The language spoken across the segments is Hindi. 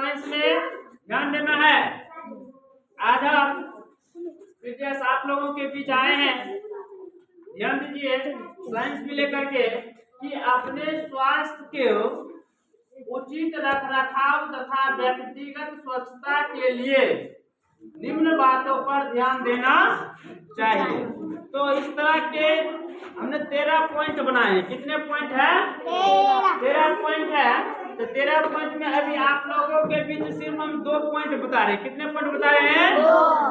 साइंस में ध्यान देना है। आज हम विशेष आप लोगों के बीच आए हैं, ध्यान दीजिए साइंस में लेकर के कि अपने स्वास्थ्य के उचित रखरखाव तथा व्यक्तिगत स्वच्छता के लिए निम्न बातों पर ध्यान देना चाहिए। तो इस तरह के हमने 13 पॉइंट बनाए। कितने पॉइंट है? 13 पॉइंट है। तो 13 पॉइंट में अभी आप लोगों के बीच सिर्फ हम 2 पॉइंट बता रहे हैं। कितने पॉइंट बता रहे हैं?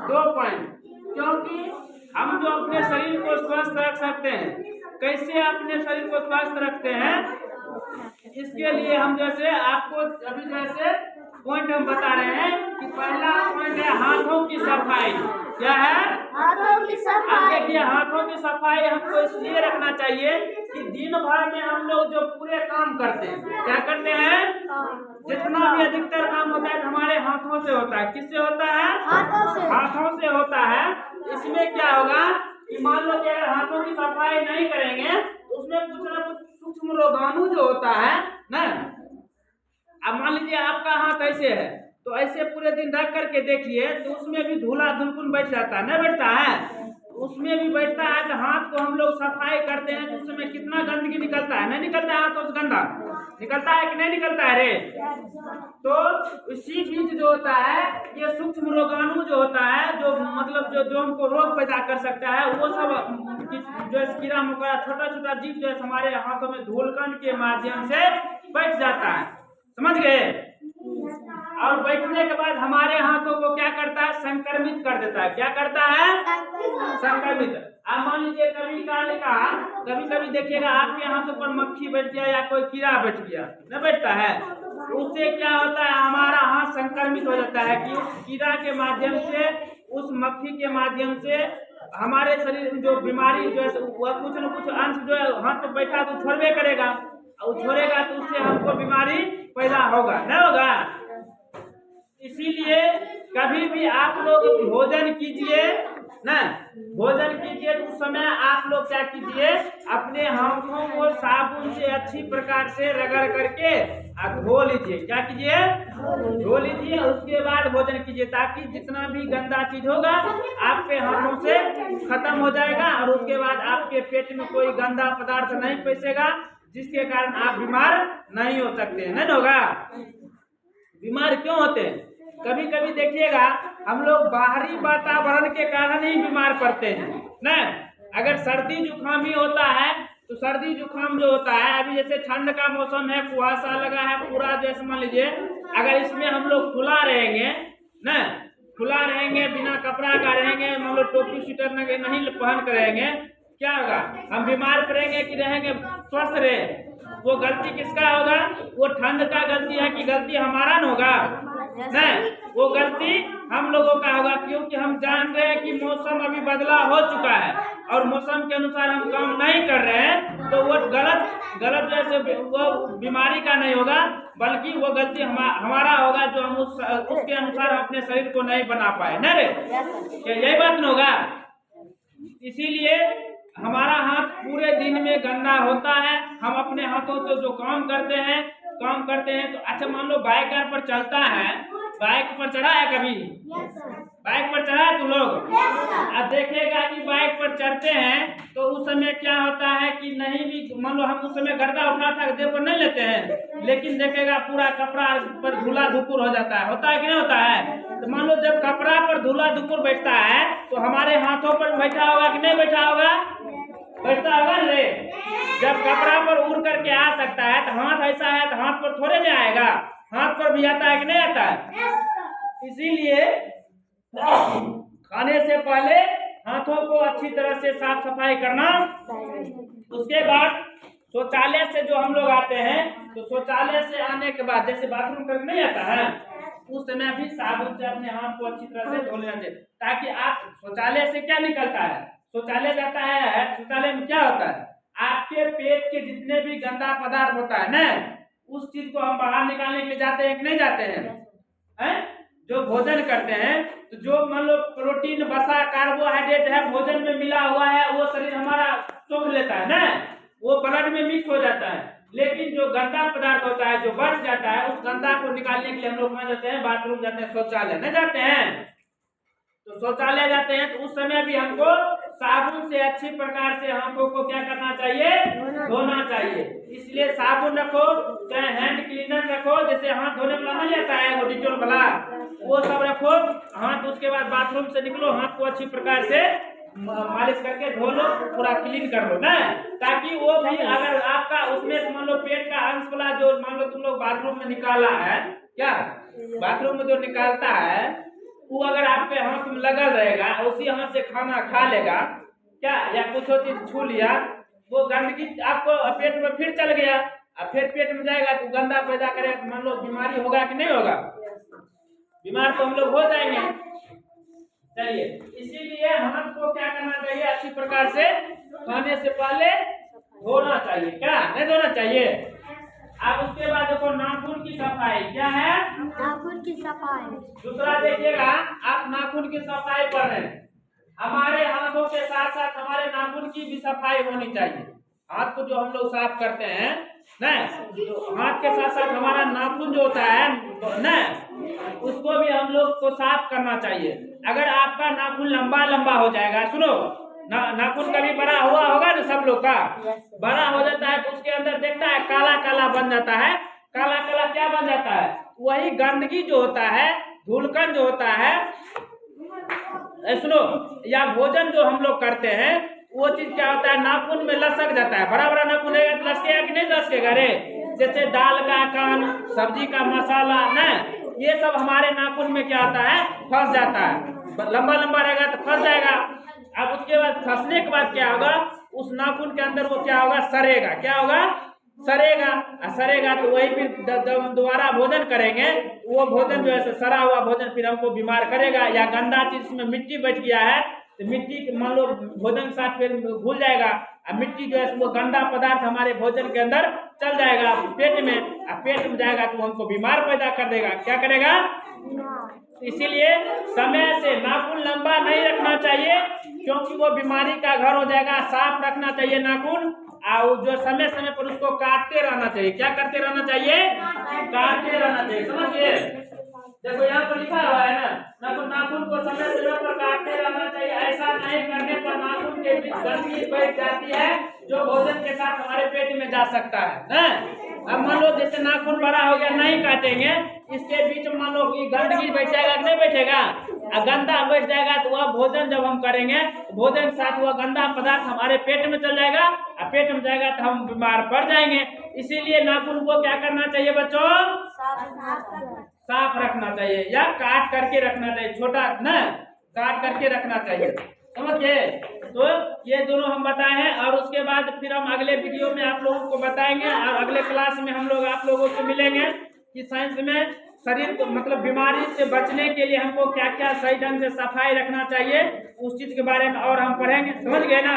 2 पॉइंट। क्योंकि हम जो अपने शरीर को स्वस्थ रख सकते हैं, कैसे अपने शरीर को स्वस्थ रखते हैं, इसके लिए हम जैसे आपको अभी जैसे पॉइंट हम बता रहे हैं कि पहला पॉइंट है हाथों की सफाई। क्या है? हाथों की सफाई। अब देखिए हाथों की सफाई हमको इसलिए रखना चाहिए कि दिन भर में हम लोग जो पूरे काम करते हैं, क्या करते हैं, जितना भी अधिकतर काम होता है हमारे हाथों से होता है। किससे होता है? हाथों से होता है। इसमें क्या होगा कि मान लो कि अगर हाथों की सफाई नहीं करेंगे तो उसमें कुछ ना कुछ सूक्ष्म रोगाणु जो होता है ना, अब मान लीजिए आपका हाथ ऐसे है तो ऐसे पूरे दिन रख करके देखिए तो उसमें भी धूला धुलकुन बैठ जाता है, नहीं बैठता है? उसमें भी बैठता है। तो हाथ को हम लोग सफाई करते हैं तो उसमें कितना गंदगी निकलता है, नहीं निकलता है? हाथों से गंदा निकलता है कि नहीं निकलता है रे? तो इसी बीच जो होता है ये सूक्ष्म रोगाणु जो होता है, जो मतलब जो हमको रोग पैदा कर सकता है, वो सब जो कीड़ा मकोड़ा छोटा छोटा जीव जो है हमारे हाथों में धूलकण के माध्यम से बैठ जाता है। समझ गए? और बैठने के बाद हमारे हाथों को क्या करता है? संक्रमित कर देता है। क्या करता है? संक्रमित। अब मान लीजिए कभी कभी देखिएगा आपके हाथों पर मक्खी बैठ गया या कोई कीड़ा बैठ गया, न बैठता है? उससे क्या होता है, हमारा हाथ संक्रमित हो जाता है कि उस कीड़ा के माध्यम से, उस मक्खी के माध्यम से हमारे शरीर में जो बीमारी जो है वह कुछ न कुछ अंश जो है हाथ पर बैठा तो छोड़बे करेगा, और छोड़ेगा तो उससे हमको बीमारी पैदा होगा, नहीं होगा? इसीलिए कभी भी आप लोग भोजन कीजिए ना, भोजन कीजिए तो उस समय आप लोग क्या कीजिए, अपने हाथों को साबुन से अच्छी प्रकार से रगड़ करके धो लीजिए। क्या कीजिए? धो लीजिए। उसके बाद भोजन कीजिए ताकि जितना भी गंदा चीज होगा आपके हाथों से खत्म हो जाएगा और उसके बाद आपके पेट में कोई गंदा पदार्थ नहीं पैसेगा, जिसके कारण आप बीमार नहीं हो सकते। नहीं होगा? बीमार क्यों होते हैं? कभी कभी देखिएगा हम लोग बाहरी वातावरण के कारण ही बीमार पड़ते हैं ना। अगर सर्दी जुकाम ही होता है तो सर्दी जुकाम जो होता है, अभी जैसे ठंड का मौसम है, कुहासा लगा है पूरा, जैसे मान लीजिए अगर इसमें हम लोग खुला रहेंगे ना, खुला रहेंगे बिना कपड़ा का रहेंगे, मान लो टोपी स्वेटर नहीं पहन कर रहेंगे, क्या होगा? हम बीमार पड़ेंगे कि रहेंगे स्वस्थ रहे? वो गलती किसका होगा? वो ठंड का गलती है कि गलती हमारा न होगा? नहीं, वो गलती हम लोगों का होगा, क्योंकि हम जान रहे हैं कि मौसम अभी बदलाव हो चुका है और मौसम के अनुसार हम काम नहीं कर रहे हैं, तो वो गलत जैसे वो बीमारी का नहीं होगा, बल्कि वो गलती हमारा होगा जो हम उसके अनुसार अपने शरीर को नहीं बना पाए। नहीं रे? क्या यही बात न होगा? इसीलिए हमारा हाथ पूरे दिन में गंदा होता है। हम अपने हाथों से जो काम करते हैं तो अच्छा मान लो बाइक पर चलता है, बाइक पर चढ़ा है कभी? बाइक पर चढ़ा है तुम लोग? अब देखेगा कि बाइक पर चढ़ते हैं तो उस समय क्या होता है कि नहीं भी मान लो हम उस समय गर्दा उठा देह पर नहीं लेते हैं, लेकिन देखेगा पूरा कपड़ा पर धूला धुकुर हो जाता है। होता है कि नहीं होता है? तो मान लो जब कपड़ा पर धूला धुकुर बैठता है तो हमारे हाथों पर बैठा होगा कि नहीं बैठा होगा? बैठता होगा रे। जब कपड़ा पर उड़ करके आ सकता है तो हाथ ऐसा है तो हाथ पर थोड़े नहीं आएगा, हाथ पर भी आता है कि नहीं आता है? इसीलिए खाने से पहले हाथों को अच्छी तरह से साफ सफाई करना। उसके बाद शौचालय से जो हम लोग आते हैं तो शौचालय से आने के बाद जैसे बाथरूम करके नहीं आता है, उस समय भी साबुन से अपने हाथ को अच्छी तरह से धो लेना चाहिए, ताकि आप शौचालय से क्या निकलता है, शौचालय जाता है, शौचालय में क्या होता है, आपके पेट के जितने भी गंदा पदार्थ होता है ना, उस चीज को हम बाहर निकालने के लिए जाते हैं कि नहीं जाते हैं? जो भोजन करते हैं तो जो मान लो प्रोटीन वसा कार्बोहाइड्रेट है भोजन में मिला हुआ है, वो शरीर हमारा सोख लेता है ना, वो ब्लड में मिक्स हो जाता है। लेकिन जो गंदा पदार्थ होता है, जो बच जाता है, उस गंदा को निकालने के लिए हम लोग कहाँ जाते हैं? बाथरूम जाते हैं, शौचालय नहीं जाते हैं। तो शौचालय जाते हैं तो उस समय भी हमको साबुन से अच्छी प्रकार से हमको को क्या करना चाहिए? धोना चाहिए। इसलिए साबुन रखो, चाहे हैंड क्लीनर रखो, जैसे हाथ धोने वाला नहीं आता है वो डिटोल वाला, वो सब रखो हाथ। उसके बाद बाथरूम से निकलो, हाथ को अच्छी प्रकार से मालिश करके धो लो, पूरा क्लीन कर लो ना, ताकि वो भी अगर आपका उसमें मान लो पेट का अंश वाला जो मान लो तुम लोग बाथरूम में निकाला है, क्या बाथरूम में जो निकालता है वो अगर आपके हाथ में लगल रहेगा, उसी हाथ से खाना खा लेगा क्या, या कुछ चीज छू लिया, वो गंदगी आपको पेट में फिर चल गया, अब फिर पेट में जाएगा तो गंदा पैदा करेगा, मान लो बीमारी होगा कि नहीं होगा? बीमार तो हम लोग हो जाएंगे। चलिए, इसीलिए हाथ को क्या करना चाहिए? अच्छी प्रकार से खाने से पहले धोना चाहिए, क्या नहीं धोना चाहिए? अब उसके बाद देखो नाखून की सफाई, क्या है? नाखून की सफाई। दूसरा देखिएगा, आप नाखून की सफाई कर रहे हैं, हमारे हाथों के साथ साथ हमारे नाखून की भी सफाई होनी चाहिए। हाथ को जो हम लोग साफ करते हैं ना, हाथ के साथ साथ हमारा नाखून जो होता है ना, उसको भी हम लोग को साफ करना चाहिए। अगर आपका नाखून लंबा लंबा हो जाएगा, सुनो नाखून कभी बड़ा हुआ होगा ना, सब लोग का बड़ा हो जाता है तो उसके अंदर देखता है काला काला बन जाता है। काला काला क्या बन जाता है? वही गंदगी जो होता है, धूलकण जो होता है, सुनो, या भोजन जो हम लोग करते हैं वो चीज क्या होता है? नाखून में लसक जाता है। बड़ा बड़ा नाखून है तो लसकेगा कि नहीं लसकेगा रे? जैसे दाल का कान, सब्जी का मसाला ना, ये सब हमारे नाखून में क्या होता है? फंस जाता है। लंबा लंबा रहेगा तो फंस जाएगा। अब उसके बाद फंसने के बाद क्या होगा? उस नाखून के अंदर वो क्या होगा? सड़ेगा। क्या होगा? सड़ेगा। सड़ेगा तो वही फिर जब हम दोबारा भोजन करेंगे, वो भोजन जो है सड़ा हुआ भोजन फिर हमको बीमार करेगा। या गंदा चीज में मिट्टी बच गया है तो मिट्टी मान लो भोजन के साथ फिर घुल जाएगा, और मिट्टी जो है वो गंदा पदार्थ हमारे भोजन के अंदर चल जाएगा पेट में, और पेट में जाएगा तो हमको बीमार पैदा कर देगा। क्या करेगा? इसीलिए समय से नाखून लंबा नहीं रखना चाहिए, क्योंकि वो बीमारी का घर हो जाएगा। साफ रखना चाहिए नाखून, और जो समय समय पर उसको काटते रहना चाहिए। क्या करते रहना चाहिए? काटते रहना चाहिए। समझिए, देखो यहाँ पर लिखा हुआ है ना, नाखून को समय समय पर काटते रहना चाहिए। ऐसा नहीं करने पर नाखून के बीच गंदगी बैठ जाती है, जो भोजन के साथ हमारे पेट में जा सकता है। अब मान लो जैसे नाखून बड़ा हो गया, नहीं काटेंगे, इसके बीच में मान लो कि गंदगी बैठ जाएगा कि नहीं बैठेगा? गंदा बैठ जाएगा तो वह भोजन जब हम करेंगे, भोजन के साथ वह गंदा पदार्थ हमारे पेट में चल जाएगा, और पेट में जाएगा तो हम बीमार पड़ जाएंगे। इसीलिए नाखून को क्या करना चाहिए बच्चों? साफ रखना चाहिए, या काट करके रखना चाहिए। छोटा ना, काट करके रखना चाहिए। समझ गए? तो ये दोनों हम बताए हैं, और उसके बाद फिर हम अगले वीडियो में आप लोगों को बताएंगे, और अगले क्लास में हम लोग आप लोगों से मिलेंगे कि साइंस में शरीर को मतलब बीमारी से बचने के लिए हमको क्या क्या सही ढंग से सफाई रखना चाहिए, उस चीज के बारे में और हम पढ़ेंगे। समझ गए ना?